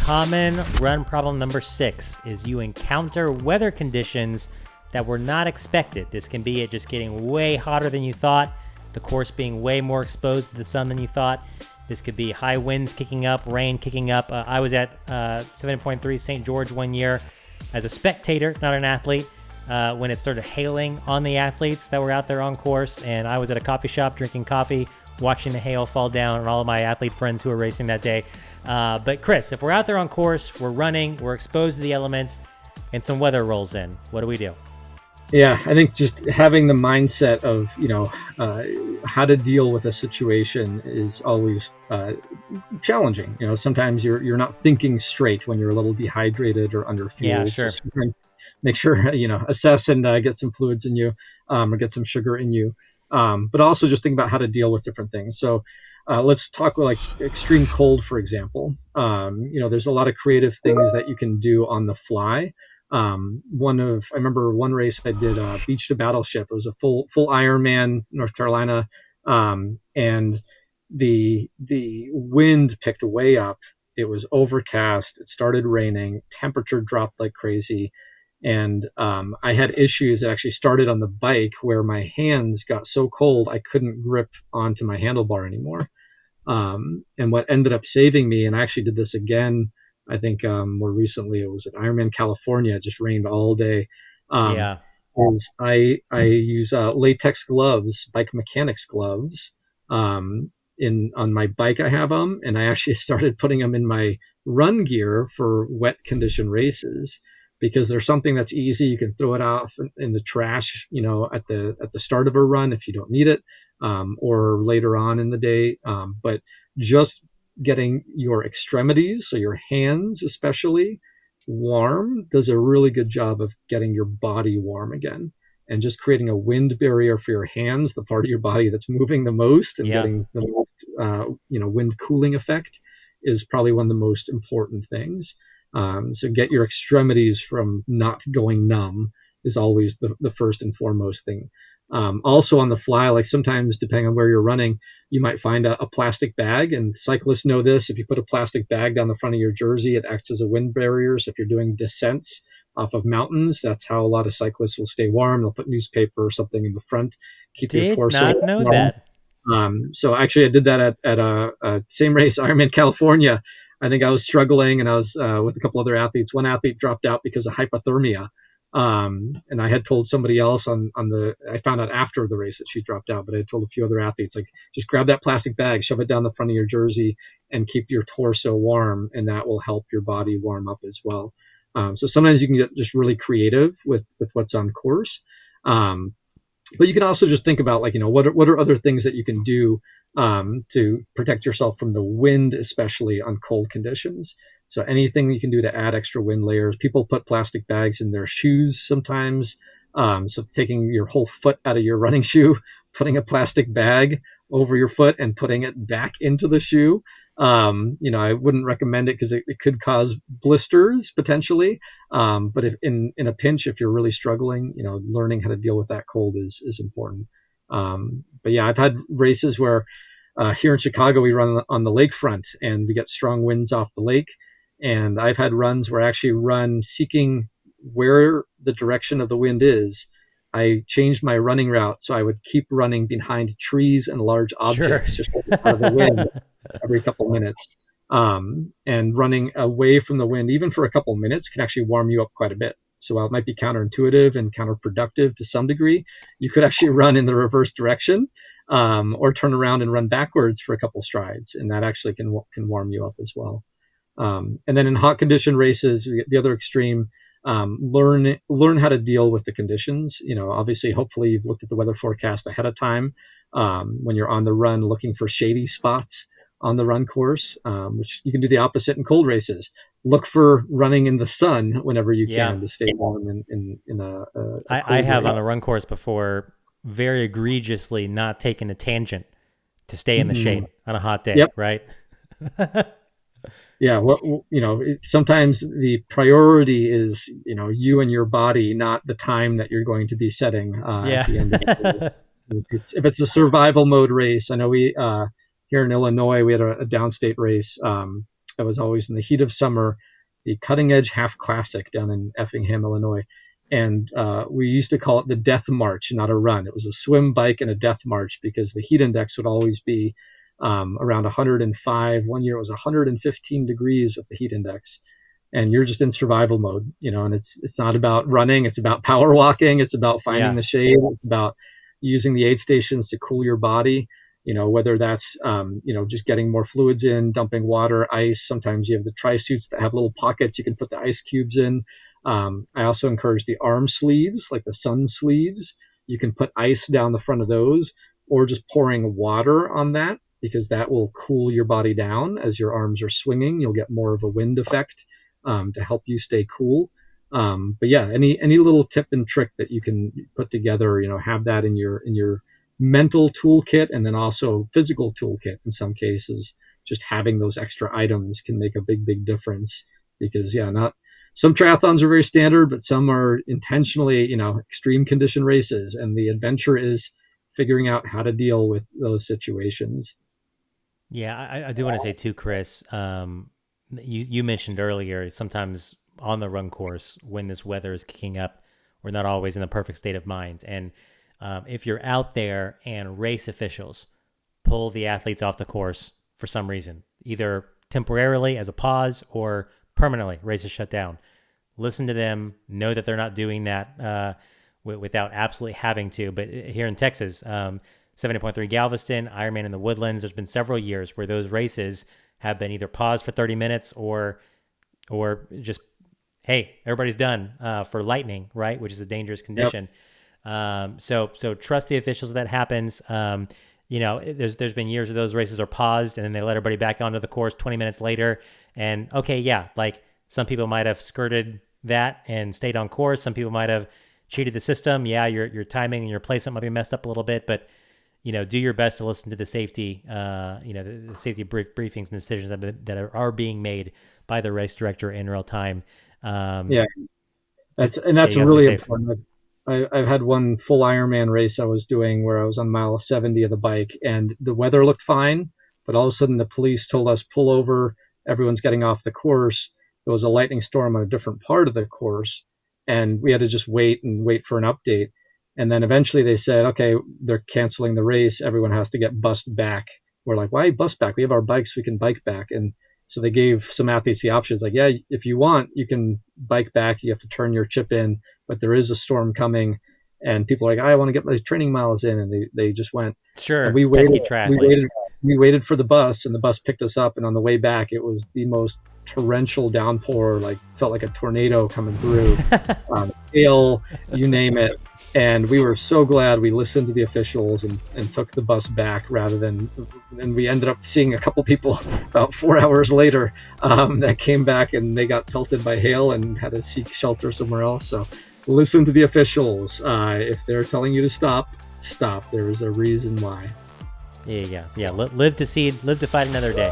common run problem number 6 is you encounter weather conditions that were not expected. This can be it just getting way hotter than you thought, the course being way more exposed to the sun than you thought. This could be high winds kicking up, rain kicking up. I was at 7.3 St. George one year as a spectator, not an athlete, when it started hailing on the athletes that were out there on course. And I was at a coffee shop drinking coffee, watching the hail fall down on all of my athlete friends who were racing that day. But Chris, if we're out there on course, we're running, we're exposed to the elements, and some weather rolls in, what do we do? Yeah, I think just having the mindset of, how to deal with a situation is always challenging. Sometimes you're not thinking straight when you're a little dehydrated or under fuel. Yeah, sure. So make sure, assess and get some fluids in you, or get some sugar in you. But also just think about how to deal with different things. So let's talk like extreme cold, for example. There's a lot of creative things that you can do on the fly. I remember one race I did, Beach to Battleship. It was a full Ironman, North Carolina. And the wind picked way up. It was overcast. It started raining. Temperature dropped like crazy. And I had issues that actually started on the bike where my hands got so cold I couldn't grip onto my handlebar anymore. And what ended up saving me, and I actually did this again, I think more recently, it was at Ironman California. It just rained all day. Was I use latex gloves, bike mechanics gloves, on my bike. I have them, and I actually started putting them in my run gear for wet condition races, because there's something that's easy. You can throw it off in the trash, at the start of a run if you don't need it, or later on in the day. But just getting your extremities, so your hands especially, warm does a really good job of getting your body warm again, and just creating a wind barrier for your hands, the part of your body that's moving the most, and getting the most, wind cooling effect is probably one of the most important things. So get your extremities from not going numb is always the first and foremost thing. Also on the fly, like sometimes depending on where you're running, you might find a plastic bag, and cyclists know this. If you put a plastic bag down the front of your jersey, it acts as a wind barrier. So if you're doing descents off of mountains, that's how a lot of cyclists will stay warm. They'll put newspaper or something in the front, keep your torso Did not know warm. that. So actually I did that at a same race, Ironman California. I think I was struggling, and I was with a couple other athletes. One athlete dropped out because of hypothermia. And I had told somebody else I found out after the race that she dropped out, but I had told a few other athletes, like, just grab that plastic bag, shove it down the front of your jersey, and keep your torso warm, and that will help your body warm up as well. So sometimes you can get just really creative with what's on course. But you can also just think about, like, what are other things that you can do to protect yourself from the wind, especially on cold conditions. So anything you can do to add extra wind layers. People put plastic bags in their shoes sometimes. So taking your whole foot out of your running shoe, putting a plastic bag over your foot and putting it back into the shoe. I wouldn't recommend it because it could cause blisters potentially. But if in a pinch, if you're really struggling, learning how to deal with that cold is important. But yeah, I've had races where here in Chicago, we run on the lakefront, and we get strong winds off the lake. And I've had runs where I actually run seeking where the direction of the wind is. I changed my running route, so I would keep running behind trees and large objects, just out of the wind every couple of minutes. And running away from the wind, even for a couple of minutes, can actually warm you up quite a bit. So while it might be counterintuitive and counterproductive to some degree, you could actually run in the reverse direction, or turn around and run backwards for a couple strides, and that actually can warm you up as well. And then in hot condition races, the other extreme, learn how to deal with the conditions. Obviously, hopefully you've looked at the weather forecast ahead of time, when you're on the run, looking for shady spots on the run course, which you can do the opposite in cold races. Look for running in the sun whenever you can to stay warm in a I have on a run course before very egregiously not taken a tangent to stay in the shade on a hot day, right? Yeah, sometimes the priority is, you and your body, not the time that you're going to be setting at the end of the day. If it's a survival mode race, I know we here in Illinois, we had a downstate race that was always in the heat of summer, the Cutting Edge Half Classic down in Effingham, Illinois. And we used to call it the death march, not a run. It was a swim, bike, and a death march because the heat index would always be around 105. One year it was 115 degrees at the heat index. And you're just in survival mode, and it's not about running. It's about power walking. It's about finding the shade. It's about using the aid stations to cool your body, whether that's, just getting more fluids in, dumping water, ice. Sometimes you have the tri-suits that have little pockets you can put the ice cubes in. I also encourage the arm sleeves, like the sun sleeves. You can put ice down the front of those, or just pouring water on that, because that will cool your body down as your arms are swinging. You'll get more of a wind effect to help you stay cool. But yeah, any little tip and trick that you can put together, have that in your mental toolkit, and then also physical toolkit. In some cases, just having those extra items can make a big difference, because not some triathlons are very standard, but some are intentionally, extreme condition races, and the adventure is figuring out how to deal with those situations. Yeah, I do want to say too, Chris, you mentioned earlier, sometimes on the run course, when this weather is kicking up, we're not always in the perfect state of mind. And if you're out there and race officials pull the athletes off the course for some reason, either temporarily as a pause or permanently, race is shut down, listen to them, know that they're not doing that without absolutely having to. But here in Texas, 70.3 Galveston, Ironman in the Woodlands, there's been several years where those races have been either paused for 30 minutes or just, hey, everybody's done for lightning, right? Which is a dangerous condition. Yep. So trust the officials if that happens. There's been years where those races are paused and then they let everybody back onto the course 20 minutes later. And okay, yeah, like some people might have skirted that and stayed on course. Some people might have cheated the system. Yeah, your timing and your placement might be messed up a little bit, but do your best to listen to the safety, the safety briefings and decisions that are being made by the race director in real time. That's really important. I've had one full Ironman race I was doing where I was on mile 70 of the bike, and the weather looked fine, but all of a sudden the police told us, pull over, everyone's getting off the course. There was a lightning storm on a different part of the course, and we had to just wait for an update. And then eventually they said, okay, they're canceling the race. Everyone has to get bussed back. We're like, why bus back? We have our bikes. We can bike back. And so they gave some athletes the options, like, yeah, if you want, you can bike back. You have to turn your chip in, but there is a storm coming. And people are like, I want to get my training miles in. And they just went. Sure. And we waited for the bus, and the bus picked us up. And on the way back, it was the most torrential downpour, like felt like a tornado coming through, hail, you name it. And we were so glad we listened to the officials and took the bus back and we ended up seeing a couple people about 4 hours later that came back, and they got pelted by hail and had to seek shelter somewhere else. So listen to the officials. If they're telling you to stop. There is a reason why. Yeah. Live to fight another day.